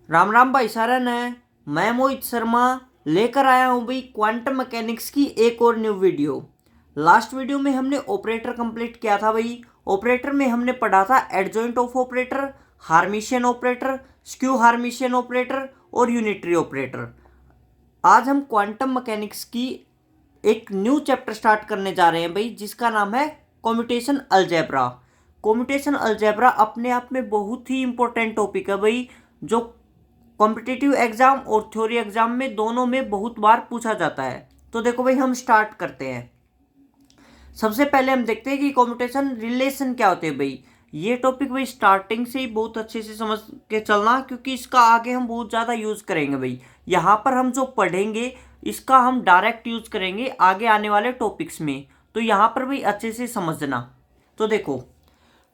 राम राम भाई सारन है। मैं मोहित शर्मा लेकर आया हूँ भाई क्वांटम मैकेनिक्स की एक और न्यू वीडियो। लास्ट वीडियो में हमने ऑपरेटर कंप्लीट किया था भाई। ऑपरेटर में हमने पढ़ा था adjoint of operator, Hermitian operator, skew Hermitian operator और यूनिटरी ऑपरेटर। आज हम क्वांटम मैकेनिक्स की एक न्यू चैप्टर स्टार्ट करने जा रहे हैं भाई, जिसका नाम है कॉम्यूटेशन अलजेब्रा। कॉम्यूटेशन अलजेब्रा अपने आप में बहुत ही इंपॉर्टेंट टॉपिक है भाई, जो कॉम्पिटिटिव एग्जाम और थ्योरी एग्जाम में दोनों में बहुत बार पूछा जाता है। तो देखो भाई, हम स्टार्ट करते हैं। सबसे पहले हम देखते हैं कि कॉम्यूटेशन रिलेशन क्या होते हैं भाई। ये टॉपिक भाई स्टार्टिंग से ही बहुत अच्छे से समझ के चलना, क्योंकि इसका आगे हम बहुत ज़्यादा यूज़ करेंगे भाई। यहाँ पर हम जो पढ़ेंगे इसका हम डायरेक्ट यूज़ करेंगे आगे आने वाले टॉपिक्स में। तो यहाँ पर भी अच्छे से समझना। तो देखो,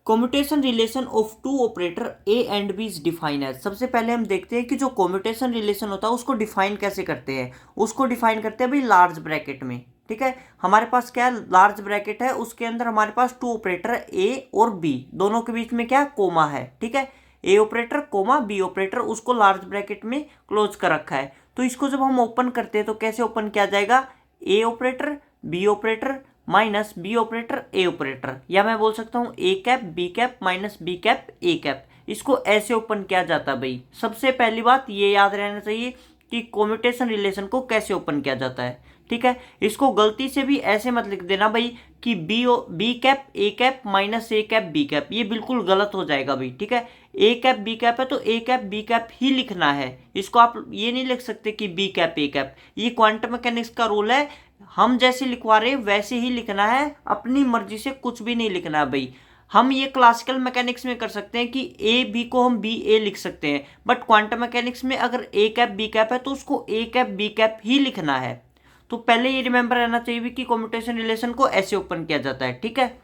commutation relation of two operator A and B is define as. सबसे पहले हम देखते हैं कि जो कॉम्यूटेशन रिलेशन होता है उसको डिफाइन कैसे करते हैं। उसको डिफाइन करते हैं भाई लार्ज ब्रैकेट में। ठीक है, हमारे पास क्या है, लार्ज ब्रैकेट है, उसके अंदर हमारे पास टू ऑपरेटर ए और बी, दोनों के बीच में क्या कोमा है। ठीक है, ए ऑपरेटर कोमा बी ऑपरेटर, उसको लार्ज ब्रैकेट में क्लोज कर रखा है। तो इसको जब हम ओपन करते हैं तो कैसे ओपन किया जाएगा, A operator B operator minus B operator A operator, या मैं बोल सकता हूँ A cap B cap minus B cap A cap. इसको ऐसे ओपन किया जाता है भाई। सबसे पहली बात ये याद रहना चाहिए कि कॉम्यूटेशन रिलेशन को कैसे ओपन किया जाता है। ठीक है, इसको गलती से भी ऐसे मत लिख देना भाई कि B cap A cap minus A cap B cap, ये बिल्कुल गलत हो जाएगा भाई। ठीक है, ए कैप बी कैप है तो ए कैप बी कैप ही लिखना है। इसको आप ये नहीं लिख सकते कि बी कैप ए कैप। ये क्वांटम मैकेनिक्स का रूल है, हम जैसे लिखवा रहे हैं वैसे ही लिखना है, अपनी मर्जी से कुछ भी नहीं लिखना है भाई। हम ये क्लासिकल मैकेनिक्स में कर सकते हैं कि ए बी को हम बी ए लिख सकते हैं, बट क्वांटम मैकेनिक्स में अगर ए कैप बी कैप है तो उसको ए कैप बी कैप ही लिखना है। तो पहले ये रिमेंबर रहना चाहिए कि कॉम्यूटेशन रिलेशन को ऐसे ओपन किया जाता है। ठीक है,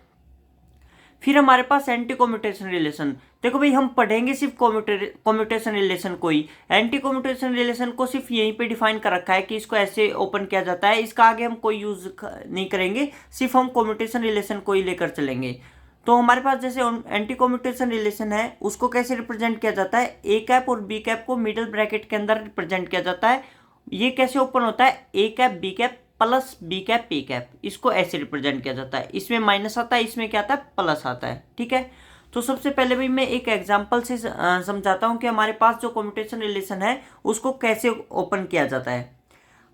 फिर हमारे पास एंटी कॉम्यूटेशन रिलेशन। देखो भाई, हम पढ़ेंगे सिर्फ कॉम्यूटेशन रिलेशन को ही। एंटी कॉम्यूटेशन रिलेशन को सिर्फ यहीं पे डिफाइन कर रखा है कि इसको ऐसे ओपन किया जाता है, इसका आगे हम कोई यूज नहीं करेंगे, सिर्फ हम कॉम्यूटेशन रिलेशन को ही लेकर चलेंगे। तो हमारे पास जैसे एंटी कॉम्यूटेशन रिलेशन है, उसको कैसे रिप्रेजेंट किया जाता है, ए कैप और बी कैप को मिडिल ब्रैकेट के अंदर रिप्रेजेंट किया जाता है। ये कैसे ओपन होता है, A cap B cap plus B cap A cap, इसको ऐसे रिप्रेजेंट किया जाता है। इसमें माइनस आता है, इसमें क्या आता है, प्लस आता है। ठीक है, तो सबसे पहले भी मैं एक एग्जांपल से समझाता हूं कि हमारे पास जो कॉम्यूटेशन रिलेशन है उसको कैसे ओपन किया जाता है।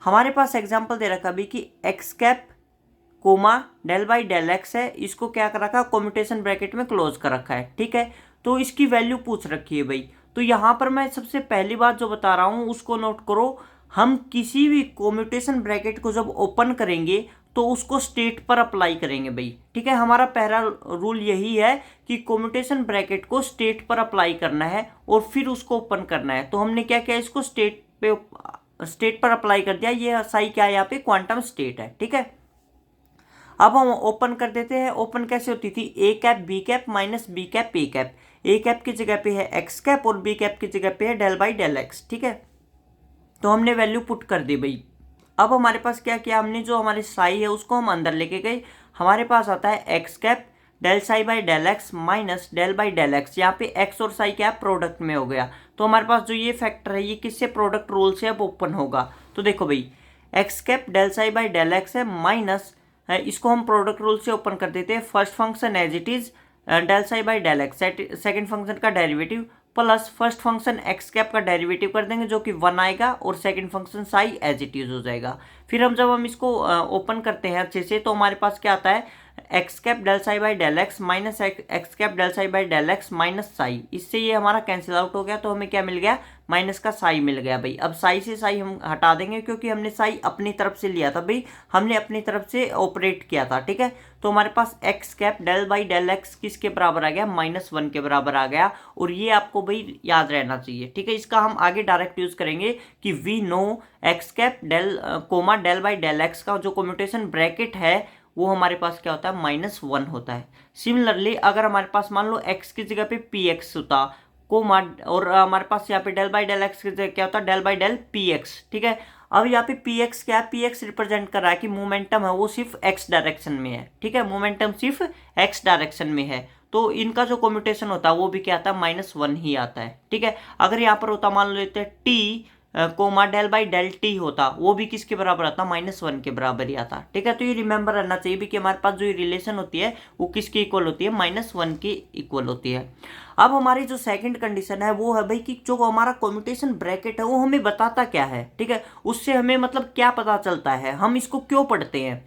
हमारे पास एग्जांपल दे रखा भी कि X cap comma del by del X है, इसको क्या कर रखा है, कॉम्यूटेशन ब्रैकेट में क्लोज कर रखा है। ठीक है, तो इसकी वैल्यू पूछ रखी है भाई। तो यहाँ पर मैं सबसे पहली बात जो बता रहा हूँ उसको नोट करो। हम किसी भी कॉम्यूटेशन ब्रैकेट को जब ओपन करेंगे तो उसको स्टेट पर अप्लाई करेंगे भाई। ठीक है, हमारा पहला रूल यही है कि कॉम्यूटेशन ब्रैकेट को स्टेट पर अप्लाई करना है और फिर उसको ओपन करना है। तो हमने क्या किया, इसको स्टेट पर अप्लाई कर दिया। ये साई क्या है, यहाँ पे क्वांटम स्टेट है। ठीक है, अब हम ओपन कर देते हैं। ओपन कैसे होती थी, A cap B cap minus B cap A cap. A cap की जगह पे है एक्स कैप और बी कैप की जगह पे है डेल बाई डेल एक्स। ठीक है, तो हमने वैल्यू पुट कर दी भाई। अब हमारे पास क्या किया, हमने जो हमारे साई है उसको हम अंदर लेके गए। हमारे पास आता है x cap del psi by del X minus del by del X. यहाँ पे एक्स और साई क्या प्रोडक्ट में हो गया। तो हमारे पास जो ये फैक्टर है ये किससे, प्रोडक्ट रूल से अब ओपन होगा। तो देखो भाई, X cap del psi by del X है माइनस है, इसको हम प्रोडक्ट रूल से ओपन कर देते हैं। First function as it is del psi by del x, second function का derivative plus first function x cap का डेरिवेटिव कर देंगे जो कि 1 आएगा, और second function psi as it is हो जाएगा। फिर हम इसको ओपन करते हैं अच्छे से, तो हमारे पास क्या आता है, x cap del psi by del X minus X cap del psi by del X minus psi. इससे ये हमारा कैंसिल आउट हो गया, तो हमें क्या मिल गया, माइनस का साई मिल गया भाई। अब साई से साई हम हटा देंगे क्योंकि हमने साई अपनी तरफ से लिया था भाई, हमने अपनी तरफ से ऑपरेट किया था। ठीक है, तो हमारे पास x cap del by del x किसके बराबर आ गया, -1 के बराबर आ गया। और ये आपको भाई याद रहना चाहिए। ठीक है, इसका हम आगे डायरेक्ट यूज करेंगे कि we know X cap del comma del by del X का जो कम्यूटेशन ब्रैकेट है वो हमारे पास क्या होता है, -1 होता है। सिमिलरली अगर हमारे पास मान लो एक्स की जगह पे पी एक्स होता कोमा, और हमारे पास यहाँ पे डेल बाई डेल एक्स की जगह क्या होता है, del by del P X. ठीक है, अब यहाँ पे पी एक्स क्या है, पी एक्स रिप्रेजेंट कर रहा है कि मोमेंटम है वो सिर्फ एक्स डायरेक्शन में है। ठीक है, मोमेंटम सिर्फ एक्स डायरेक्शन में है। तो इनका जो कम्यूटेशन होता है वो भी क्या आता है, -1 ही आता है। ठीक है, अगर यहाँ पर होता मान लेते हैं T comma del by del T होता, वो भी किसके बराबर आता, -1 के बराबर ही आता। ठीक है, तो ये रिमेंबर रहना चाहिए भी कि हमारे पास जो ये रिलेशन होती है वो किसके इक्वल होती है, -1 के इक्वल होती है। अब हमारी जो सेकंड कंडीशन है वो है भाई कि जो हमारा कम्यूटेशन ब्रैकेट है वो हमें बताता क्या है। ठीक है, उससे हमें मतलब क्या पता चलता है, हम इसको क्यों पढ़ते हैं।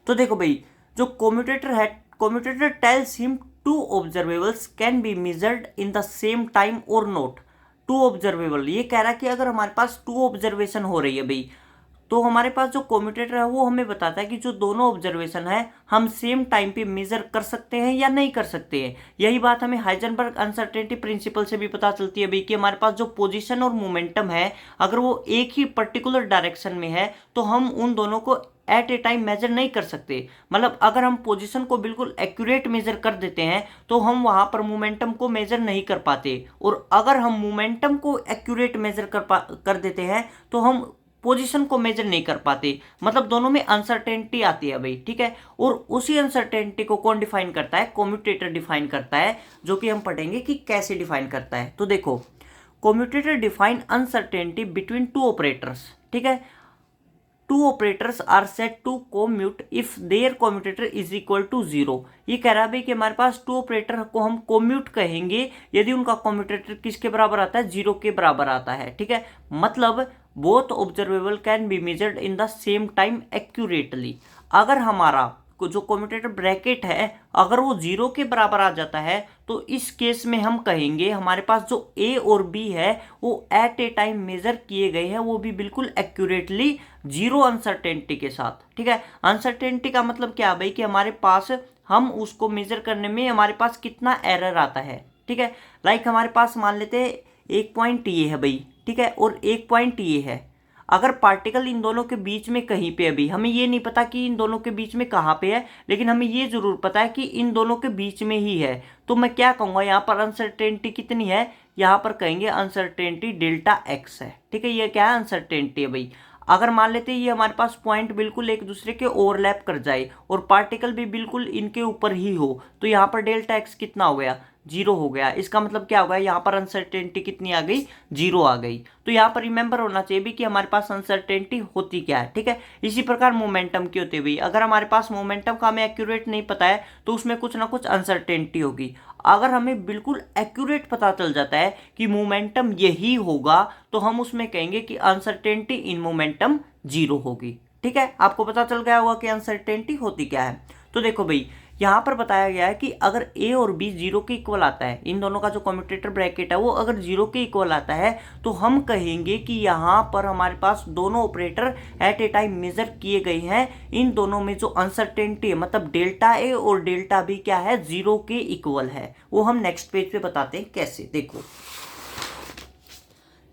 तो देखो भाई, जो कम्यूटेटर है, commutator tells him two observables can be measured in the same time और नोट। टू ऑब्जर्वेबल, ये कह रहा है कि अगर हमारे पास टू ऑब्जर्वेशन हो रही है भाई, तो हमारे पास जो कम्यूटेटर है वो हमें बताता है कि जो दोनों ऑब्जर्वेशन है हम सेम टाइम पे मेजर कर सकते हैं या नहीं कर सकते हैं। यही बात हमें हाइजेनबर्ग अनसर्टेनिटी प्रिंसिपल से भी पता चलती है भाई कि हमारे पास जो पोजीशन और मोमेंटम है अगर वो एक ही पर्टिकुलर डायरेक्शन में है तो हम उन दोनों को एट ए टाइम मेजर नहीं कर सकते। मतलब अगर हम पोजीशन को बिल्कुल एक्यूरेट मेजर कर देते हैं तो हम वहां पर मोमेंटम को मेजर नहीं कर पाते, और अगर हम मोमेंटम को एक्यूरेट मेजर कर देते हैं तो हम पोजीशन को मेजर नहीं कर पाते। मतलब दोनों में अनसर्टेनिटी आती है भाई। ठीक है, और उसी अनसर्टेनिटी को कौन डिफाइन करता है, कम्यूटेटर डिफाइन करता है, जो कि हम पढ़ेंगे कि कैसे डिफाइन करता है। तो देखो, commutator define uncertainty between two operators. ठीक है, two operators are set to commute if their commutator is equal to 0। ये कह रहा है भाई कि हमारे पास टू ऑपरेटर को हम कोम्यूट कहेंगे यदि उनका कम्यूटेटर किसके बराबर आता है, 0 के बराबर आता है। ठीक है, मतलब both observable can be measured in the same time accurately. अगर हमारा जो कम्यूटेटर ब्रैकेट है अगर वो 0 के बराबर आ जाता है तो इस केस में हम कहेंगे हमारे पास जो ए और बी है वो एट ए टाइम मेजर किए गए हैं, वो भी बिल्कुल एक्यूरेटली 0 अनसर्टेनिटी के साथ। ठीक है, अनसर्टेनिटी का मतलब क्या है भाई कि हमारे पास हम उसको मेजर करने में हमारे पास कितना एरर आता है। ठीक है, लाइक हमारे पास मान लेते हैं एक पॉइंट ये है भाई, ठीक है, और एक पॉइंट ये है। अगर पार्टिकल इन दोनों के बीच में कहीं पे, अभी हमें ये नहीं पता कि इन दोनों के बीच में कहाँ पे है, लेकिन हमें ये जरूर पता है कि इन दोनों के बीच में ही है, तो मैं क्या कहूँगा यहाँ पर अनसर्टेनिटी कितनी है, यहाँ पर कहेंगे अनसर्टेनिटी डेल्टा एक्स है। ठीक है, ये क्या है, अनसर्टेनिटी है भाई। अगर मान लेते हैं ये हमारे पास पॉइंट बिल्कुल एक दूसरे के ओवरलैप कर जाए और पार्टिकल भी बिल्कुल इनके ऊपर ही हो, तो यहाँ पर डेल्टा एक्स कितना हो गया, 0 हो गया। इसका मतलब क्या होगा, यहाँ पर अनसर्टेनिटी कितनी आ गई, 0 आ गई। तो यहाँ पर रिमेंबर होना चाहिए भी कि हमारे पास अनसर्टेनिटी होती क्या है। ठीक है, इसी प्रकार मोमेंटम की होती हुई, अगर हमारे पास मोमेंटम का हमें एक्यूरेट नहीं पता है तो उसमें कुछ ना कुछ अनसर्टेनिटी होगी। अगर हमें बिल्कुल एक्यूरेट पता चल जाता है कि मोमेंटम यही होगा तो हम उसमें कहेंगे कि अनसर्टेनिटी इन मोमेंटम 0 होगी। ठीक है, आपको पता चल गया होगा कि अनसर्टेनिटी होती क्या है। तो देखो भाई, यहाँ पर बताया गया है कि अगर ए और बी 0 के इक्वल आता है, इन दोनों का जो कम्यूटेटर ब्रैकेट है वो अगर 0 के इक्वल आता है तो हम कहेंगे कि यहाँ पर हमारे पास दोनों operator at a time measure किए गए हैं। इन दोनों में जो अनसर्टेनिटी है मतलब डेल्टा ए और डेल्टा बी क्या है, 0 के इक्वल है। वो हम नेक्स्ट पेज पे बताते हैं कैसे। देखो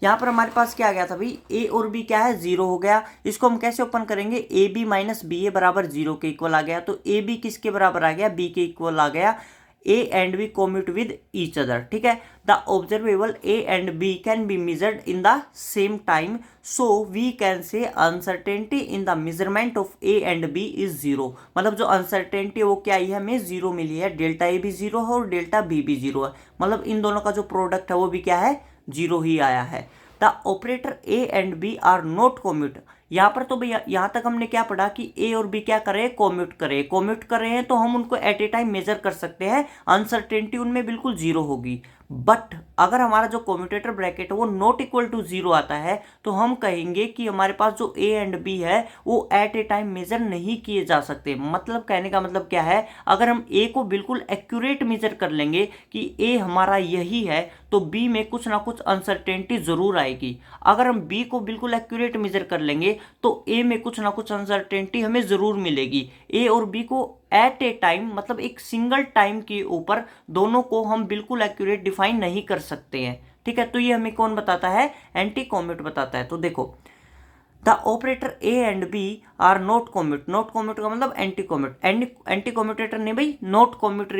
यहाँ पर हमारे पास क्या आ गया था भाई, ए और बी क्या है, 0 हो गया। इसको हम कैसे ओपन करेंगे, ए बी माइनस बी ए बराबर 0 के इक्वल आ गया, तो ए बी किसके बराबर आ गया, बी के इक्वल आ गया। A and B commute with each other. ठीक है, the observable A and B can be measured in the same time, so we can say uncertainty in the measurement of A and B is 0। मतलब जो uncertainty है वो क्या आई है, हमें 0 मिली है। डेल्टा ए भी 0 है और डेल्टा बी भी 0 है, मतलब इन दोनों का जो प्रोडक्ट है वो भी क्या है, 0 ही आया है। The operator A and B are not commute. यहाँ पर तो भैया यहाँ तक हमने क्या पढ़ा कि ए और बी क्या करे, कोम्यूट करे। कोम्यूट कर रहे हैं तो हम उनको एट ए टाइम मेजर कर सकते हैं, अनसर्टेनिटी उनमें बिल्कुल 0 होगी। बट अगर हमारा जो कम्यूटेटर ब्रैकेट है वो नॉट इक्वल टू 0 आता है तो हम कहेंगे कि हमारे पास जो ए एंड बी है वो एट ए टाइम मेजर नहीं किए जा सकते। मतलब कहने का मतलब क्या है, अगर हम ए को बिल्कुल एक्यूरेट मेजर कर लेंगे कि ए हमारा यही है तो बी में कुछ ना कुछ अनसर्टेनिटी जरूर आएगी। अगर हम बी को बिल्कुल एक्यूरेट मेजर कर लेंगे तो ए में कुछ ना कुछ अनसर्टेनिटी हमें जरूर मिलेगी। ए और बी को एट ए टाइम मतलब एक सिंगल टाइम के ऊपर दोनों को हम बिल्कुल एक्यूरेट डिफाइन नहीं कर सकते हैं। ठीक है, तो ये हमें कौन बताता है, एंटी कोम्यूट बताता है। तो देखो, the operator A and B are not commute. Not commute का मतलब एंटी कोम्यूट। एंटी कोम्यूटेटर नहीं भाई, नॉट कोम्यूट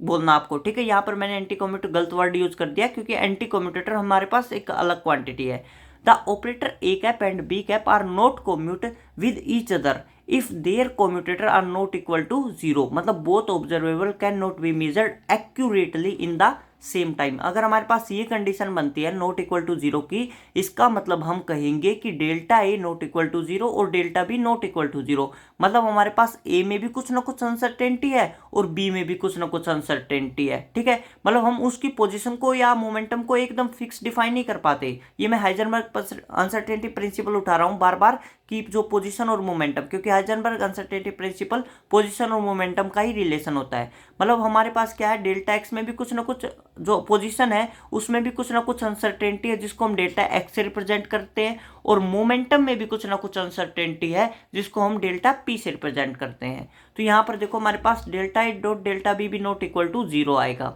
बोलना आपको। ठीक है, यहाँ पर मैंने एंटी कोम्यूट गलत वर्ड यूज कर दिया क्योंकि एंटी कोम्यूटेटर हमारे पास एक अलग क्वांटिटी है। The operator A cap and B cap are not commute with each other if their commutator are not equal to 0, मतलब both observable can not be measured accurately in the same time. अगर हमारे पास ये condition बनती है not equal to 0 की, इसका मतलब हम कहेंगे कि delta A not equal to 0 और delta B not equal to 0। मतलब हमारे पास ए में भी कुछ ना कुछ अनसर्टेनिटी है और बी में भी कुछ ना कुछ अनसर्टेनिटी है, ठीक है। मतलब हम उसकी पोजीशन को या मोमेंटम को एकदम फिक्स डिफाइन नहीं कर पाते। ये मैं हाइजेनबर्ग अनसर्टेनिटी प्रिंसिपल उठा रहा हूँ बार बार कि जो पोजीशन और मोमेंटम, क्योंकि हाइजेनबर्ग अनसर्टेनिटी प्रिंसिपल पोजीशन और मोमेंटम का ही रिलेशन होता है। मतलब हमारे पास क्या है, डेल्टा एक्स में भी कुछ ना कुछ जो पोजीशन है उसमें भी कुछ ना कुछ अनसर्टेनिटी है जिसको हम डेल्टा एक्स से रिप्रेजेंट करते हैं, और मोमेंटम में भी कुछ ना कुछ अनसर्टेनिटी है जिसको हम डेल्टा पी से रिप्रेजेंट करते हैं। तो यहाँ पर देखो हमारे पास delta A dot delta B भी नॉट इक्वल टू 0 आएगा।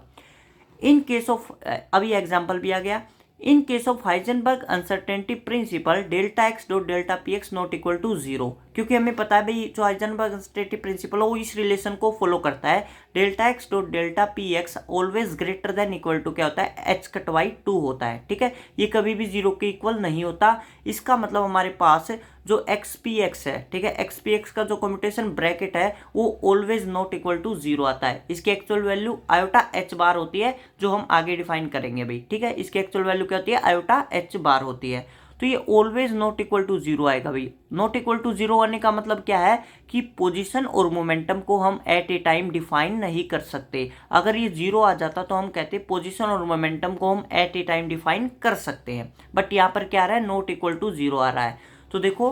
इन केस ऑफ, अभी एग्जाम्पल भी आ गया, in case of Heisenberg uncertainty principle delta X dot delta P X not equal to 0, क्योंकि हमें पता है भाई जो हाइजेनबर्ग अनसर्टेनिटी प्रिंसिपल है वो इस रिलेशन को फॉलो करता है, delta X dot delta P X always greater than equal to क्या होता है, एच कट बाई 2 होता है, ठीक है। ये कभी भी 0 के इक्वल नहीं होता। इसका मतलब हमारे पास जो एक्स पी एक्स है, ठीक है, एक्स पी एक्स का जो कम्यूटेशन ब्रैकेट है वो ऑलवेज नॉट इक्वल टू 0 आता है। इसकी एक्चुअल वैल्यू आयोटा एच बार होती है जो हम आगे डिफाइन करेंगे भाई, ठीक है। इसकी एक्चुअल वैल्यू क्या होती है, आयोटा एच बार होती है। तो ये ऑलवेज नॉट इक्वल टू 0 आएगा भाई। नॉट इक्वल टू 0 आने का मतलब क्या है कि पोजीशन और मोमेंटम को हम एट ए टाइम डिफाइन नहीं कर सकते। अगर ये 0 आ जाता तो हम कहते पोजीशन और मोमेंटम को हम एट ए टाइम डिफाइन कर सकते हैं, बट यहाँ पर क्या आ रहा है, नॉट इक्वल टू 0 आ रहा है। तो देखो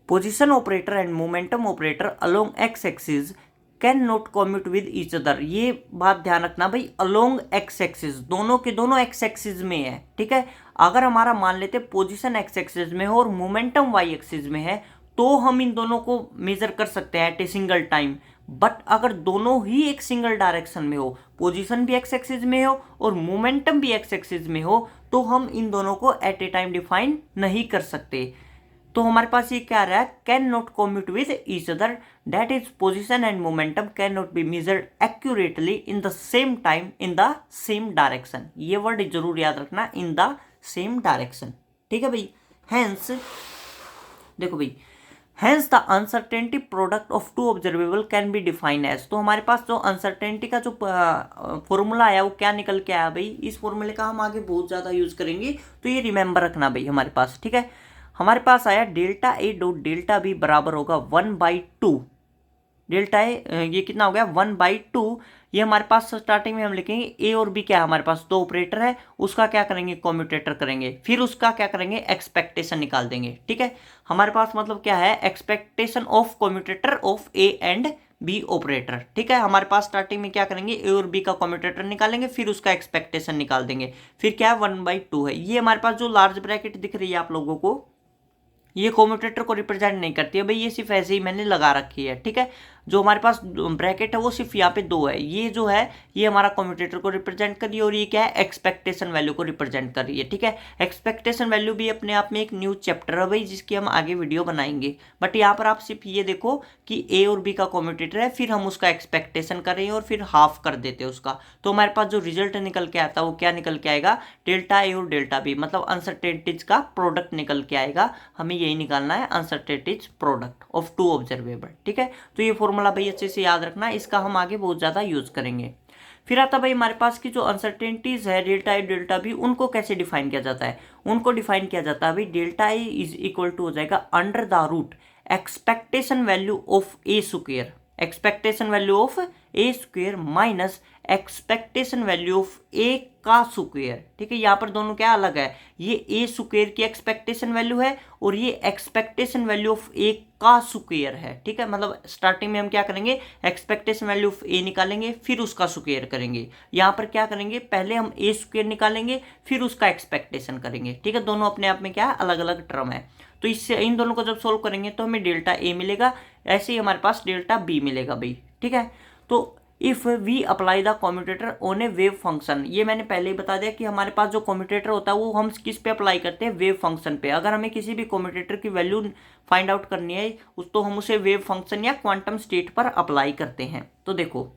position operator and momentum operator along x axis can not commute with each other. ये बात ध्यान रखना भाई, अलोंग एक्स एक्सिस, दोनों के दोनों एक्स एक्सिस में है, ठीक है। अगर हमारा मान लेते पोजीशन एक्स एक्सिस में हो और मोमेंटम वाई एक्सिस में है तो हम इन दोनों को मेजर कर सकते हैं at a single time. But अगर दोनों ही एक सिंगल डायरेक्शन में हो, पोजीशन भी एक्स एक्सिस में हो और मोमेंटम भी एक्स एक्सिस में हो, तो हम इन दोनों को एट ए टाइम डिफाइन नहीं कर सकते। तो हमारे पास ये क्या आ रहा है, can not commute with each other, that is position and momentum can not be measured accurately in the same time in the same direction. ये वर्ड जरूर याद रखना, इन द सेम डायरेक्शन, ठीक है भाई। हेंस देखो भाई, hence the uncertainty product of two observable can be define as. तो हमारे पास जो अनसर्टेनिटी का जो फॉर्मूला आया वो क्या निकल के आया भाई, इस फॉर्मूले का हम आगे बहुत ज़्यादा यूज करेंगे, तो ये रिमेंबर रखना भाई हमारे पास, ठीक है। हमारे पास आया delta A dot delta B बराबर होगा 1/2। डेल्टा ए ये कितना हो गया, 1/2। ये हमारे पास स्टार्टिंग में हम लिखेंगे ए और बी क्या है, हमारे पास दो ऑपरेटर है, उसका क्या करेंगे, कम्यूटेटर करेंगे, फिर उसका क्या करेंगे, एक्सपेक्टेशन निकाल देंगे, ठीक है। हमारे पास मतलब क्या है, expectation of commutator of A and B operator, ठीक है। हमारे पास स्टार्टिंग में क्या करेंगे, ए और बी का कम्यूटेटर निकालेंगे, फिर उसका एक्सपेक्टेशन निकाल देंगे, फिर क्या है 1/2 है। ये हमारे पास जो लार्ज ब्रैकेट दिख रही है आप लोगों को, ये कम्यूटेटर को रिप्रेजेंट नहीं करती है भाई, ये सिर्फ ऐसे ही मैंने लगा रखी है, ठीक है। जो हमारे पास ब्रैकेट है वो सिर्फ यहाँ पे 2 है, ये जो है ये हमारा कम्यूटेटर को रिप्रेजेंट कर रही है और ये क्या है, एक्सपेक्टेशन वैल्यू को रिप्रेजेंट कर रही है, ठीक है। एक्सपेक्टेशन वैल्यू भी अपने आप में एक न्यू चैप्टर है भाई, जिसकी हम आगे वीडियो बनाएंगे। बट यहाँ पर आप सिर्फ ये देखो कि ए और बी का कम्यूटेटर है, फिर हम उसका एक्सपेक्टेशन कर रहे हैं और फिर हाफ कर देते हैं उसका, तो हमारे पास जो रिजल्ट निकल के आता है वो क्या निकल के आएगा, डेल्टा ए और डेल्टा बी, मतलब अनसर्टेनिटीज का प्रोडक्ट निकल के आएगा। हमें यही निकालना है, uncertainties product of two observable, ठीक है। तो ये फॉर्मूला भाई अच्छे से याद रखना, इसका हम आगे बहुत ज्यादा यूज करेंगे। फिर आता भाई हमारे पास की जो अनसर्टेनिटीज है डेल्टा ए डेल्टा बी, उनको कैसे डिफाइन किया जाता है, उनको डिफाइन किया जाता है भाई, delta A is equal to हो जाएगा under the root expectation value of A square, expectation value of A square minus expectation value of A का स्क्वायर, ठीक है। यहाँ पर दोनों क्या अलग है, ये ए स्क्वायर की एक्सपेक्टेशन वैल्यू है और ये एक्सपेक्टेशन वैल्यू ऑफ ए का स्क्वायर है, ठीक है। मतलब स्टार्टिंग में हम क्या करेंगे, एक्सपेक्टेशन वैल्यू ऑफ ए निकालेंगे, फिर उसका स्क्वायर करेंगे। यहाँ पर क्या करेंगे, पहले हम ए स्क्वायर निकालेंगे, फिर उसका एक्सपेक्टेशन करेंगे, ठीक है। दोनों अपने आप में क्या है, अलग अलग टर्म है। तो इससे इन दोनों को जब सोल्व करेंगे तो हमें डेल्टा ए मिलेगा, ऐसे ही हमारे पास डेल्टा बी मिलेगा भाई, ठीक है। तो if we apply the commutator on a wave function, ये मैंने पहले ही बता दिया कि हमारे पास जो कम्यूटेटर होता है वो हम किस पे अप्लाई करते हैं, वेव फंक्शन पे। अगर हमें किसी भी कम्यूटेटर की वैल्यू फाइंड आउट करनी है तो हम उसे वेव फंक्शन या क्वांटम स्टेट पर अप्लाई करते हैं। तो देखो,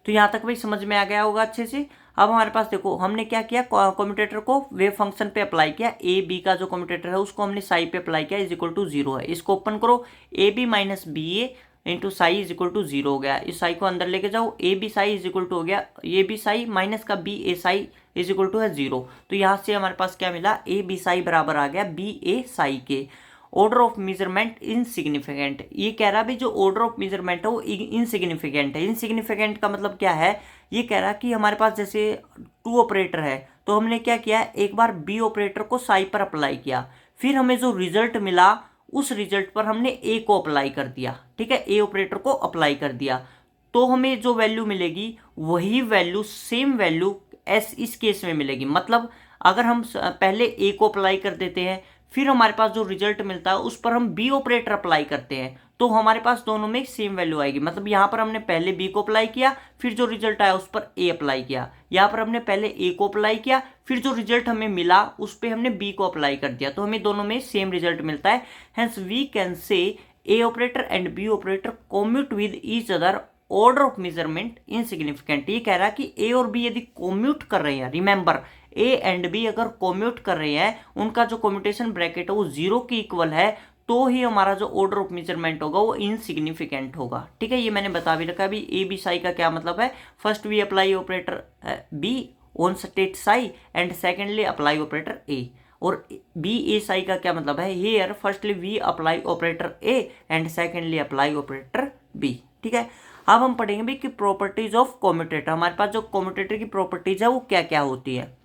तो यहाँ तक भाई समझ में आ गया होगा अच्छे से। अब हमारे पास देखो हमने क्या किया, कम्यूटेटर को वेव फंक्शन पे अप्लाई किया, ए बी का जो कम्यूटेटर है उसको हमने साई पे अप्लाई किया इज इक्वल टू 0 है। इसको ओपन करो, A B minus B A into psi is equal to 0 हो गया। इस साई को अंदर लेके जाओ, A B psi is equal to हो गया, ए बी साई माइनस का B A psi is equal to है 0। तो यहाँ से हमारे पास क्या मिला, ए बी साई बराबर आ गया बी ए साई के। ऑर्डर ऑफ मेजरमेंट इनसिग्निफिकेंट, ये कह रहा भी जो ऑर्डर ऑफ मेजरमेंट है वो इनसिग्निफिकेंट है। इनसिग्निफिकेंट का मतलब क्या है, ये कह रहा कि हमारे पास जैसे 2 ऑपरेटर है तो हमने क्या किया, एक बार बी ऑपरेटर को साई पर अप्लाई किया, फिर हमें जो रिजल्ट मिला उस रिजल्ट पर हमने ए को अप्लाई कर दिया, ठीक है, ए ऑपरेटर को अप्लाई कर दिया, तो हमें जो वैल्यू मिलेगी वही वैल्यू, सेम वैल्यू एस इस केस में मिलेगी। मतलब अगर हम पहले ए को अप्लाई कर देते हैं, फिर हमारे पास जो रिजल्ट मिलता है उस पर हम बी ऑपरेटर अप्लाई करते हैं, तो हमारे पास दोनों में सेम वैल्यू आएगी। मतलब यहाँ पर हमने पहले बी को अप्लाई किया, फिर जो रिजल्ट आया उस पर ए अप्लाई किया, यहाँ पर हमने पहले ए को अप्लाई किया, फिर जो रिजल्ट हमें मिला उस पर हमने बी को अप्लाई कर दिया, तो हमें दोनों में सेम रिजल्ट मिलता है। Hence we can say A operator and B operator commute with each other, order of measurement insignificant. ये कह रहा है कि ए और बी यदि कॉम्यूट कर रहे हैं, रिमेंबर ए एंड बी अगर कॉम्यूट कर रहे हैं, उनका जो कम्यूटेशन ब्रैकेट है वो 0 के इक्वल है, तो ही हमारा जो ऑर्डर ऑफ मेजरमेंट होगा वो इनसिग्निफिकेंट होगा। ठीक है, ये मैंने बता भी रखा। अभी ए बी साई का क्या मतलब है, first we apply operator B on state psi and secondly apply operator A. और बी ए साई का क्या मतलब है, here firstly we apply operator A and secondly apply operator B. ठीक है, अब हम पढ़ेंगे भी कि प्रॉपर्टीज ऑफ कम्यूटेटर, हमारे पास जो कम्यूटेटर की प्रॉपर्टीज है वो क्या क्या होती है।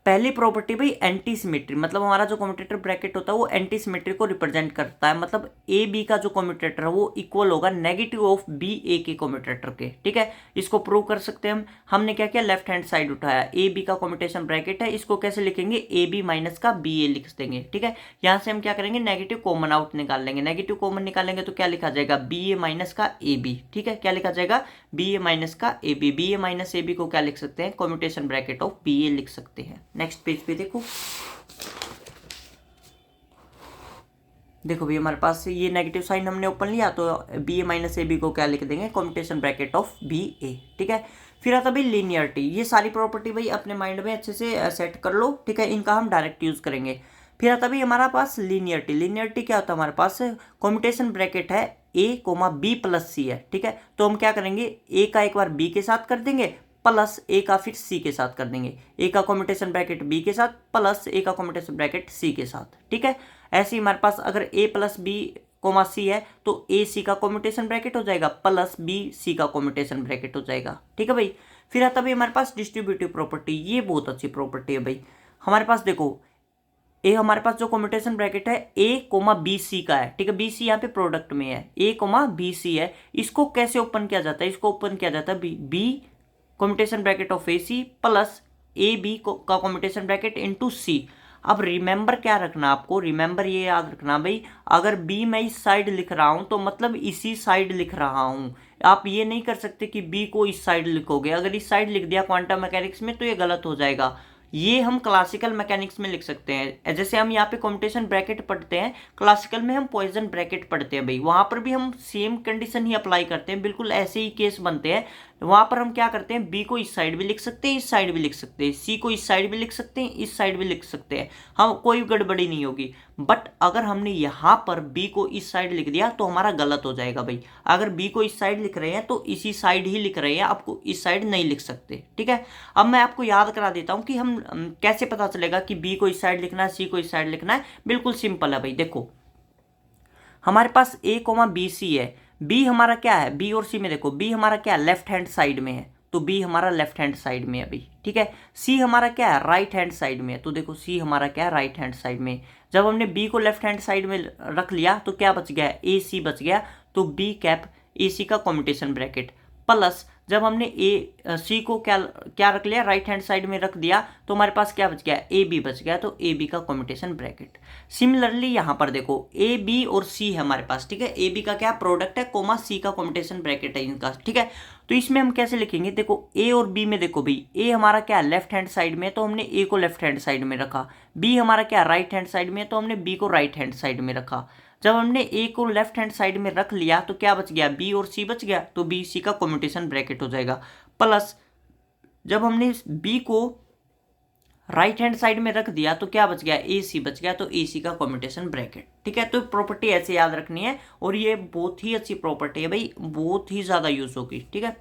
पहली प्रॉपर्टी भाई एंटी सिमेट्री, मतलब हमारा जो कम्यूटेटर ब्रैकेट होता है वो एंटी सिमेट्री को रिप्रेजेंट करता है। मतलब ए बी का जो कम्यूटेटर है वो इक्वल होगा नेगेटिव ऑफ बी ए के कम्यूटेटर के। ठीक है, इसको प्रूव कर सकते हैं हम। हमने क्या किया, लेफ्ट हैंड साइड उठाया, ए बी का कम्यूटेशन ब्रैकेट है, इसको कैसे लिखेंगे, ए बी माइनस का बी ए लिख देंगे। ठीक है, यहाँ से हम क्या करेंगे, नेगेटिव कॉमन आउट निकाल लेंगे। नेगेटिव कॉमन निकालेंगे तो क्या लिखा जाएगा, बी ए माइनस का ए बी। ठीक है, क्या लिखा जाएगा, बी ए माइनस का A B. B A minus A B को क्या लिख सकते हैं, commutation bracket of B A लिख सकते हैं। नेक्स्ट पेज पे देखो भैया हमारे पास ये नेगेटिव साइन हमने ओपन लिया, तो B A minus A B को क्या लिख देंगे, commutation bracket of B A. ठीक है, फिर आता भाई लीनियरिटी। ये सारी प्रॉपर्टी भाई अपने माइंड में अच्छे से सेट कर लो। ठीक है, इनका हम डायरेक्ट यूज करेंगे। फिर आता भाई हमारा पास लीनियरिटी। लीनियरिटी क्या होता है, हमारे पास कॉम्पिटिशन ब्रैकेट है ए कोमा बी प्लस सी है। ठीक है, तो हम क्या करेंगे, ए का एक बार बी के साथ कर देंगे प्लस ए का फिर सी के साथ कर देंगे। ए का कॉम्पिटिशन ब्रैकेट बी के साथ प्लस ए का कॉम्पिटिशन ब्रैकेट सी के साथ। ठीक है, ऐसे ही हमारे पास अगर ए प्लस बी कोमा सी है तो ए सी का कॉम्पिटिशन ब्रैकेट हो जाएगा प्लस बी सी का कॉम्पिटिशन ब्रैकेट हो जाएगा। ठीक है भाई, फिर आता भाई हमारे पास डिस्ट्रीब्यूटिव प्रॉपर्टी। ये बहुत अच्छी प्रॉपर्टी है भाई। हमारे पास देखो ए, हमारे पास जो कॉम्पिटिशन ब्रैकेट है ए कोमा बी सी का है। ठीक है, बी सी यहाँ पे प्रोडक्ट में है, ए कोमा बी सी है। इसको कैसे ओपन किया जाता है, इसको ओपन किया जाता है B commutation bracket of A C plus A B का कॉम्पिटिशन ब्रैकेट इनटू सी। अब रिमेंबर क्या रखना आपको, रिमेंबर ये याद रखना भाई, अगर बी मैं इस साइड लिख रहा हूं तो मतलब इसी साइड लिख रहा हूं। आप ये नहीं कर सकते कि बी को इस साइड लिखोगे, अगर इस साइड लिख दिया क्वांटम मैकेनिक्स में तो ये गलत हो जाएगा। ये हम क्लासिकल मैकेनिक्स में लिख सकते हैं। जैसे हम यहाँ पे कॉम्पिटिशन ब्रैकेट पढ़ते हैं, क्लासिकल में हम पॉइजन ब्रैकेट पढ़ते हैं भाई, वहां पर भी हम सेम कंडीशन ही अप्लाई करते हैं, बिल्कुल ऐसे ही केस बनते हैं। वहां पर हम क्या करते हैं, बी को इस साइड भी लिख सकते हैं, इस साइड भी लिख सकते हैं, सी को इस साइड भी लिख सकते हैं, इस साइड भी लिख सकते हैं, हम कोई गड़बड़ी नहीं होगी। बट अगर हमने यहाँ पर बी को इस साइड लिख दिया तो हमारा गलत हो जाएगा भाई। अगर बी को इस साइड लिख रहे हैं तो इसी साइड ही लिख रहे हैं, आपको इस साइड नहीं लिख सकते। ठीक है, अब मैं आपको याद करा देता हूँ कि हम कैसे पता चलेगा कि बी को इस साइड लिखना है, सी को इस साइड लिखना है। बिल्कुल सिंपल है भाई। देखो हमारे पास ए कोमा बी सी है, बी हमारा क्या है, बी और सी में देखो बी हमारा क्या है, लेफ्ट हैंड साइड में है, तो बी हमारा लेफ्ट हैंड साइड में है अभी। ठीक है, सी हमारा क्या है, राइट हैंड साइड में है, तो देखो सी हमारा क्या है, राइट हैंड साइड में। जब हमने बी को लेफ्ट हैंड साइड में रख लिया तो क्या बच गया, ए सी बच गया, तो बी कैप ए सी का कॉम्पिटिशन ब्रैकेट प्लस जब हमने ए सी को क्या रख लिया, राइट हैंड साइड में रख दिया, तो हमारे पास क्या बच गया, ए बी बच गया, तो ए बी का कॉम्पिटिशन ब्रैकेट। सिमिलरली यहाँ पर देखो ए बी और सी है हमारे पास। ठीक है, ए बी का क्या प्रोडक्ट है, कोमा सी का कॉम्पिटिशन ब्रैकेट है इनका। ठीक है, तो इसमें हम कैसे लिखेंगे, देखो ए और बी में देखो भाई, ए हमारा क्या लेफ्ट हैंड साइड में, तो हमने ए को लेफ्ट हैंड साइड में रखा। बी हमारा क्या राइट हैंड साइड में, तो हमने बी को राइट हैंड साइड में रखा। जब हमने ए को लेफ्ट हैंड साइड में रख लिया तो क्या बच गया, बी और सी बच गया, तो बी सी का कॉम्पिटिशन ब्रैकेट हो जाएगा प्लस जब हमने बी को राइट हैंड साइड में रख दिया तो क्या बच गया, ए सी बच गया, तो ए सी का कम्यूटेशन ब्रैकेट। ठीक है, तो प्रॉपर्टी ऐसे याद रखनी है और ये बहुत ही अच्छी प्रॉपर्टी है भाई, बहुत ही ज़्यादा यूज होगी। ठीक है,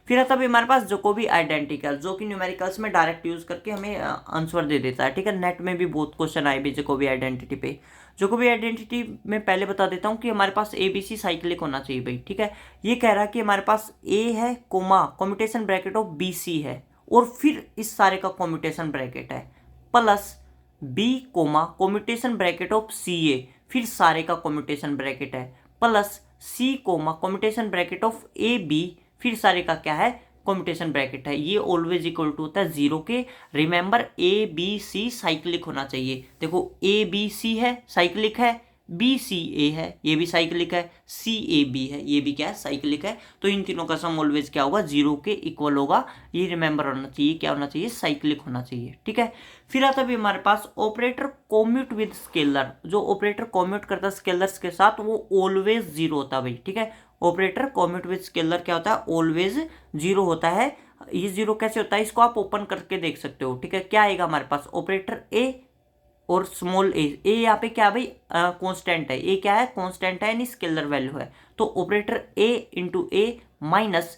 फिर आता है हमारे पास जैकोबी आइडेंटिकल, जो कि न्यूमेरिकल्स में डायरेक्ट यूज करके हमें आंसर दे देता है। ठीक है, नेट में भी बहुत क्वेश्चन आए भी जैकोबी आइडेंटिटी पे। जैकोबी आइडेंटिटी में पहले बता देता हूँ कि हमारे पास ए बी सी साइक्लिक होना चाहिए भाई। ठीक है, ये कह रहा है कि हमारे पास ए है comma commutation bracket of B C है और फिर इस सारे का कम्यूटेशन ब्रैकेट है plus B comma commutation bracket of C A, फिर सारे का कम्यूटेशन ब्रैकेट है plus C comma commutation bracket of A B, फिर सारे का क्या है, कम्यूटेशन ब्रैकेट है। ये ऑलवेज इक्वल टू होता है जीरो के। Remember A B C cyclic होना चाहिए। देखो ए बी सी है साइक्लिक है, बी सी ए है ये भी साइक्लिक है, सी ए बी है ये भी क्या है, साइक्लिक है। तो इन तीनों का सम ऑलवेज क्या होगा, जीरो के इक्वल होगा। ये रिमेंबर होना चाहिए, क्या होना चाहिए, साइक्लिक होना चाहिए। ठीक है, फिर आता है हमारे पास ऑपरेटर कोम्यूट विद स्केलर। जो ऑपरेटर कोम्यूट करता है स्केलर्स के साथ वो ऑलवेज जीरो होता है भाई। ठीक है, ऑपरेटर कोम्यूट विद स्केलर क्या होता है, ऑलवेज जीरो होता है। ये जीरो कैसे होता है, इसको आप ओपन करके देख सकते हो। ठीक है, क्या आएगा हमारे पास, ऑपरेटर ए और स्मॉल ए यहाँ पे क्या भाई कांस्टेंट है, ए क्या है, कांस्टेंट है यानी स्केलर वैल्यू है। तो ऑपरेटर ए इंटू ए माइनस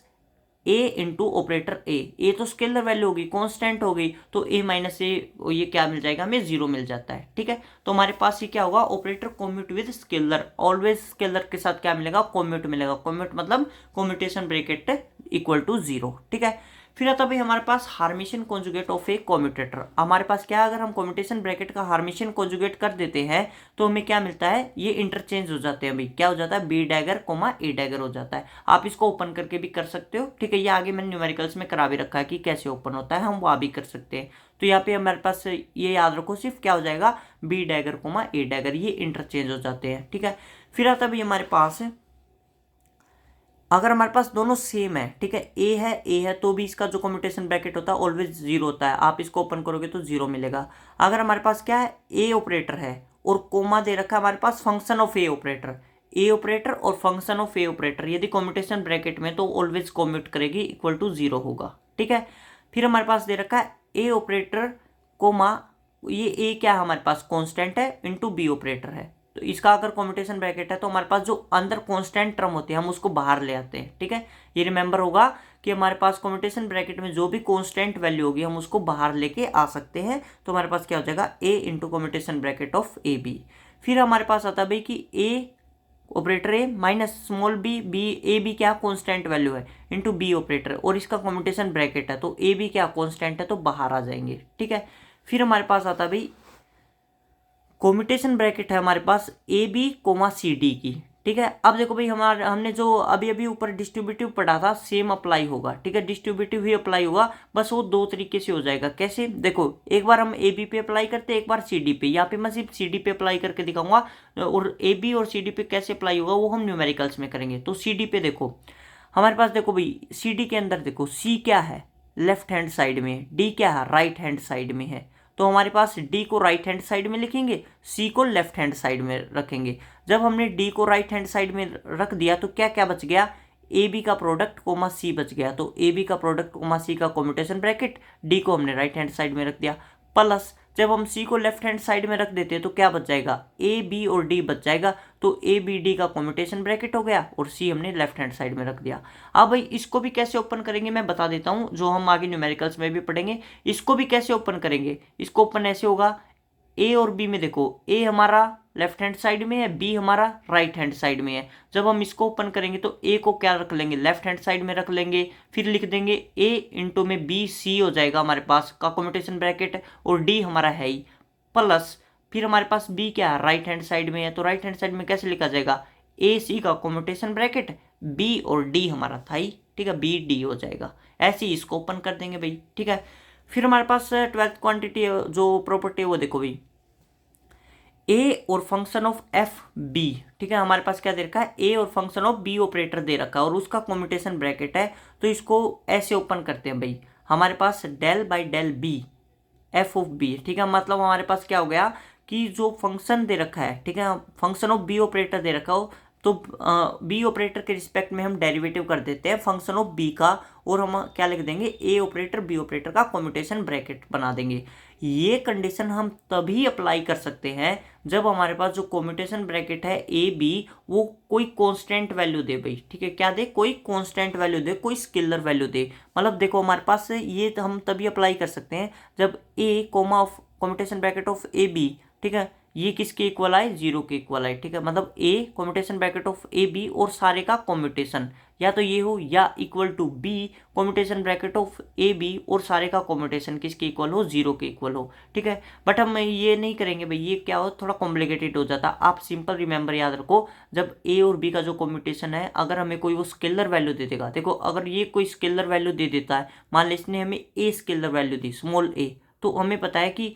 ए इंटू ऑपरेटर ए तो स्केलर वैल्यू होगी, कांस्टेंट हो गई, तो ए माइनस ए ये क्या मिल जाएगा हमें, जीरो मिल जाता है। ठीक है, तो हमारे पास ये क्या होगा, operator commute with scalar, always scalar के साथ क्या मिलेगा, कोम्यूट मिलेगा। कोम्यूट मतलब commutation bracket equal to zero. ठीक है, फिर आता भाई हमारे पास Hermitian conjugate of a commutator. हमारे पास क्या है, अगर हम कम्यूटेशन ब्रैकेट का हार्मिशन कॉन्जुगेट कर देते हैं तो हमें क्या मिलता है, ये इंटरचेंज हो जाते हैं भाई। क्या हो जाता है, बी डैगर कोमा ए डैगर हो जाता है। आप इसको ओपन करके भी कर सकते हो। ठीक है, ये आगे मैंने न्यूमेरिकल्स में करा भी रखा है कि कैसे ओपन होता है, हम वहाँ भी कर सकते हैं। तो यहाँ पे हमारे पास ये याद रखो, सिर्फ क्या हो जाएगा, बी डैगर कोमा ए डैगर, ये इंटरचेंज हो जाते हैं। ठीक है, फिर आता भाई हमारे पास अगर हमारे पास दोनों सेम है, ठीक है, ए है तो भी इसका जो कम्यूटेशन ब्रैकेट होता है ऑलवेज जीरो होता है। आप इसको ओपन करोगे तो जीरो मिलेगा। अगर हमारे पास क्या है, ए ऑपरेटर है और कोमा दे रखा है हमारे पास फंक्शन ऑफ ए ऑपरेटर और फंक्शन ऑफ ए ऑपरेटर, यदि कम्यूटेशन ब्रैकेट में तो ऑलवेज कम्यूट करेगी, इक्वल टू जीरो होगा। ठीक है, फिर हमारे पास दे रखा है ए ऑपरेटर कोमा, ये ए क्या है हमारे पास, कॉन्स्टेंट है, इंटू बी ऑपरेटर है। तो इसका अगर कम्यूटेशन ब्रैकेट है तो हमारे पास जो अंदर कांस्टेंट टर्म होते हैं हम उसको बाहर ले आते हैं। ठीक है, ये रिमेंबर होगा कि हमारे पास कम्यूटेशन ब्रैकेट में जो भी कांस्टेंट वैल्यू होगी हम उसको बाहर लेके आ सकते हैं। तो हमारे पास क्या हो जाएगा, A into commutation bracket of A B. फिर हमारे पास आता है भाई कि A operator A minus small B, B A B क्या कांस्टेंट वैल्यू है, इंटू बी ऑपरेटर और इसका कम्यूटेशन ब्रैकेट है, तो ए बी क्या कांस्टेंट है तो बाहर आ जाएंगे। ठीक है, फिर हमारे पास आता है भाई कम्यूटेशन ब्रैकेट है हमारे पास A B comma C D की। ठीक है, अब देखो भाई हमने जो अभी अभी ऊपर डिस्ट्रीब्यूटिव पढ़ा था सेम अप्लाई होगा। ठीक है, डिस्ट्रीब्यूटिव ही अप्लाई होगा, बस वो दो तरीके से हो जाएगा। कैसे, देखो एक बार हम ए बी पे अप्लाई करते हैं, एक बार सी डी पे। यहाँ पे मैं सिर्फ सी डी पे अप्लाई करके दिखाऊंगा और ए बी और सी डी पे कैसे अप्लाई होगा वो हम न्यूमेरिकल्स में करेंगे। तो सी डी पे देखो हमारे पास, देखो भाई सी डी के अंदर देखो, सी क्या है, लेफ्ट हैंड साइड में, डी क्या है, राइट हैंड साइड में है। तो हमारे पास डी को राइट हैंड साइड में लिखेंगे, सी को लेफ्ट हैंड साइड में रखेंगे। जब हमने डी को राइट हैंड साइड में रख दिया तो क्या क्या बच गया, ए बी का प्रोडक्ट कोमा सी बच गया। तो ए बी का प्रोडक्ट कोमा सी का कम्यूटेशन ब्रैकेट, डी को हमने राइट हैंड साइड में रख दिया, प्लस जब हम सी को लेफ्ट हैंड साइड में रख देते हैं तो क्या बच जाएगा, ए बी और डी बच जाएगा। तो ए बी डी का कम्यूटेशन ब्रैकेट हो गया और सी हमने लेफ्ट हैंड साइड में रख दिया। अब भाई इसको भी कैसे ओपन करेंगे मैं बता देता हूँ, जो हम आगे न्यूमेरिकल्स में भी पढ़ेंगे। इसको भी कैसे ओपन करेंगे, इसको ओपन ऐसे होगा, ए और बी में देखो, ए हमारा लेफ्ट हैंड साइड में है, बी हमारा राइट हैंड साइड में है। जब हम इसको ओपन करेंगे तो ए को क्या रख लेंगे, लेफ्ट हैंड साइड में रख लेंगे, फिर लिख देंगे ए इंटू में बी सी हो जाएगा हमारे पास का कम्यूटेशन ब्रैकेट, और डी हमारा है ही, प्लस फिर हमारे पास बी क्या है, राइट हैंड साइड में है। तो राइट हैंड साइड में कैसे लिखा जाएगा, ए सी का कम्यूटेशन ब्रैकेट, बी और डी हमारा था ही। ठीक है, बी डी हो जाएगा। ऐसे ही इसको ओपन कर देंगे भाई। ठीक है, फिर हमारे पास 12th क्वांटिटी जो प्रॉपर्टी है वो देखो भाई, ए और फंक्शन ऑफ एफ बी। ठीक है, हमारे पास क्या दे रखा है, ए और फंक्शन ऑफ बी ऑपरेटर दे रखा है और उसका कम्यूटेशन ब्रैकेट है। तो इसको ऐसे ओपन करते हैं भाई, हमारे पास del by del B F of B. ठीक है, मतलब हमारे पास क्या हो गया कि जो फंक्शन दे रखा है, ठीक है, फंक्शन ऑफ बी ऑपरेटर दे रखा हो, तो बी ऑपरेटर के रिस्पेक्ट में हम डेरिवेटिव कर देते हैं फंक्शन ऑफ बी का, और हम क्या लिख देंगे, ए ऑपरेटर बी ऑपरेटर का कम्यूटेशन ब्रैकेट बना देंगे। ये कंडीशन हम तभी अप्लाई कर सकते हैं जब हमारे पास जो कम्यूटेशन ब्रैकेट है ए बी वो कोई कांस्टेंट वैल्यू दे भाई, ठीक है, क्या दे, कोई कांस्टेंट वैल्यू दे, कोई स्केलर वैल्यू दे। मतलब देखो हमारे पास ये हम तभी अप्लाई कर सकते हैं जब A comma of commutation bracket of A B, ठीक है, ये किसके इक्वल आए, 0 के इक्वल आए, ठीक है, मतलब A commutation bracket of A B और सारे का कम्यूटेशन या तो ये हो या equal to B commutation bracket of A B और सारे का कम्यूटेशन किसके इक्वल हो, 0 के इक्वल हो, ठीक है। बट हम ये नहीं करेंगे भाई, ये क्या हो, थोड़ा कॉम्प्लिकेटेड हो जाता। आप सिंपल रिमेंबर याद रखो, जब ए और बी का जो कम्यूटेशन है, अगर हमें कोई वो स्केलर वैल्यू दे देगा, देखो अगर ये कोई स्केलर वैल्यू दे देता है, मान ली इसने हमें ए स्केलर वैल्यू दी, स्मॉल ए, तो हमें पता है कि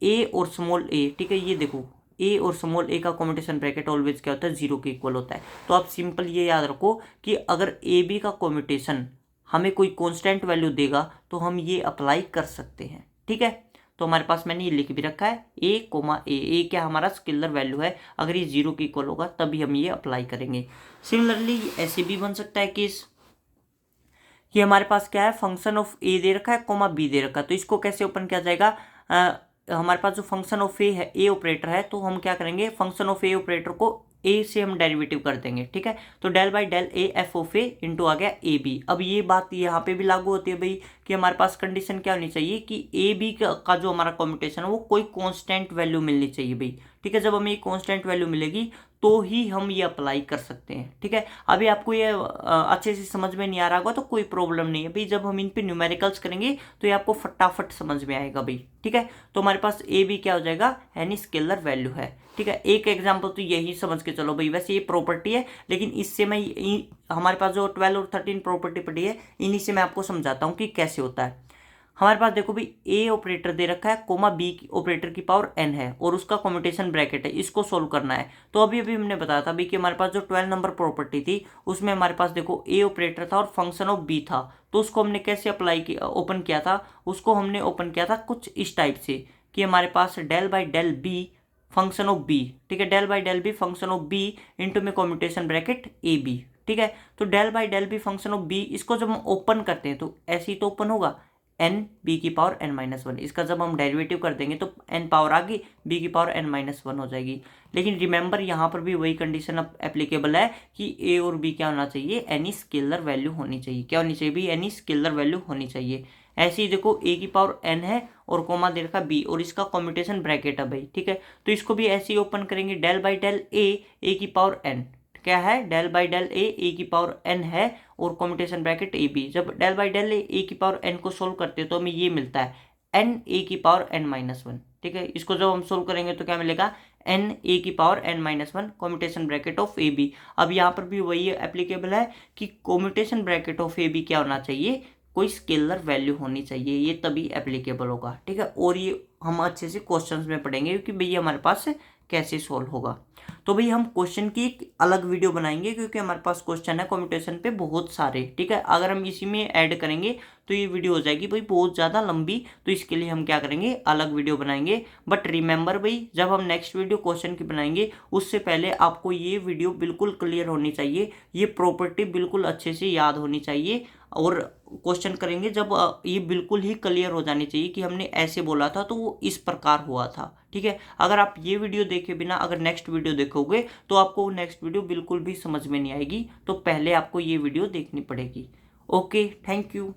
ए और स्मॉल ए, ठीक है, ये देखो ए और स्मॉल ए का कम्यूटेशन ब्रैकेट ऑलवेज क्या होता है, 0 के इक्वल होता है। तो आप सिंपल ये याद रखो कि अगर ए बी का कम्यूटेशन हमें कोई कांस्टेंट वैल्यू देगा तो हम ये अप्लाई कर सकते हैं, ठीक है। तो हमारे पास मैंने ये लिख भी रखा है ए कोमा ए क्या हमारा स्केलर वैल्यू है, अगर ये 0 के इक्वल होगा तभी हम ये अप्लाई करेंगे। सिमिलरली ऐसे भी बन सकता है केस, ये हमारे पास क्या है, फंक्शन ऑफ ए दे रखा है कोमा बी दे रखा है, तो इसको कैसे ओपन किया जाएगा, हमारे पास जो फंक्शन ऑफ ए है, ए ऑपरेटर है, तो हम क्या करेंगे, फंक्शन ऑफ ए ऑपरेटर को ए से हम डेरिवेटिव कर देंगे, ठीक है। तो del by del A F of A into आ गया ए बी। अब ये बात यहाँ पे भी लागू होती है भाई कि हमारे पास कंडीशन क्या होनी चाहिए कि ए बी का जो हमारा कॉम्यूटेशन है वो कोई कांस्टेंट वैल्यू मिलनी चाहिए भाई, ठीक है। जब हमें कांस्टेंट वैल्यू मिलेगी तो ही हम ये अप्लाई कर सकते हैं, ठीक है। अभी आपको ये अच्छे से समझ में नहीं आ रहा होगा तो कोई प्रॉब्लम नहीं है भाई, जब हम इन पे न्यूमेरिकल्स करेंगे तो ये आपको फटाफट समझ में आएगा भाई, ठीक है। तो हमारे पास ए बी क्या हो जाएगा, एनी स्केलर वैल्यू है, ठीक है। एक एग्जाम्पल तो यही समझ के चलो भाई, वैसे ये प्रॉपर्टी है लेकिन इससे मैं हमारे पास जो 12 और 13 प्रॉपर्टी पड़ी है इन्हीं से मैं आपको समझाता हूँ कि कैसे होता है। हमारे पास देखो भाई ए ऑपरेटर दे रखा है कोमा बी ऑपरेटर की पावर n है और उसका कम्यूटेशन ब्रैकेट है, इसको सोल्व करना है। तो अभी अभी हमने बताया था भाई कि हमारे पास जो 12 नंबर प्रॉपर्टी थी उसमें हमारे पास देखो ए ऑपरेटर था और फंक्शन ऑफ बी था, तो उसको हमने कैसे अप्लाई किया, ओपन किया था, उसको हमने ओपन किया था कुछ इस टाइप से कि हमारे पास del by del B function of B, ठीक है, del by del B function of B into में कम्यूटेशन ब्रैकेट ए बी, ठीक है। तो del by del B function of B, इसको जब हम ओपन करते हैं तो ऐसे ही तो ओपन होगा, एन बी की पावर एन माइनस वन, इसका जब हम डेरिवेटिव कर देंगे तो एन पावर आ गई, बी की पावर एन माइनस वन हो जाएगी। लेकिन रिमेंबर यहाँ पर भी वही कंडीशन अब एप्लीकेबल है कि ए और बी क्या होना चाहिए, एनी स्केलर वैल्यू होनी चाहिए, क्या होनी चाहिए भी, एनी स्केलर वैल्यू होनी चाहिए। ऐसे ही देखो ए की पावर एन है और कोमा दे रखा बी और इसका कम्यूटेशन ब्रैकेट है भाई, ठीक है। तो इसको भी ऐसे ही ओपन करेंगे, डेल बाई डेल ए की पावर एन क्या है, डेल बाई डेल ए की पावर एन है और कम्यूटेशन ब्रैकेट ए बी। जब डेल बाई डेल ए की पावर एन को सोल्व करते हैं तो हमें ये मिलता है एन ए की पावर एन माइनस वन, ठीक है। इसको जब हम सोल्व करेंगे तो क्या मिलेगा, एन ए की power N minus one commutation bracket of A B. अब यहाँ पर भी वही एप्लीकेबल है कि commutation bracket of A B क्या होना चाहिए, कोई स्केलर वैल्यू होनी चाहिए, ये तभी एप्लीकेबल होगा, ठीक है। और ये हम अच्छे से क्वेश्चंस में पढ़ेंगे क्योंकि भैया हमारे पास कैसे सोल्व होगा। तो भाई हम क्वेश्चन की एक अलग वीडियो बनाएंगे क्योंकि हमारे पास क्वेश्चन है कम्यूटेशन पे बहुत सारे, ठीक है। अगर हम इसी में ऐड करेंगे तो ये वीडियो हो जाएगी भाई बहुत ज़्यादा लंबी, तो इसके लिए हम क्या करेंगे, अलग वीडियो बनाएंगे। बट रिमेंबर भाई जब हम नेक्स्ट वीडियो क्वेश्चन की बनाएंगे उससे पहले आपको ये वीडियो बिल्कुल क्लियर होनी चाहिए, ये प्रॉपर्टी बिल्कुल अच्छे से याद होनी चाहिए और क्वेश्चन करेंगे जब ये बिल्कुल ही क्लियर हो जानी चाहिए कि हमने ऐसे बोला था तो वो इस प्रकार हुआ था, ठीक है। अगर आप ये वीडियो देखे बिना अगर नेक्स्ट वीडियो देखोगे तो आपको नेक्स्ट वीडियो बिल्कुल भी समझ में नहीं आएगी, तो पहले आपको ये वीडियो देखनी पड़ेगी। Okay, thank you.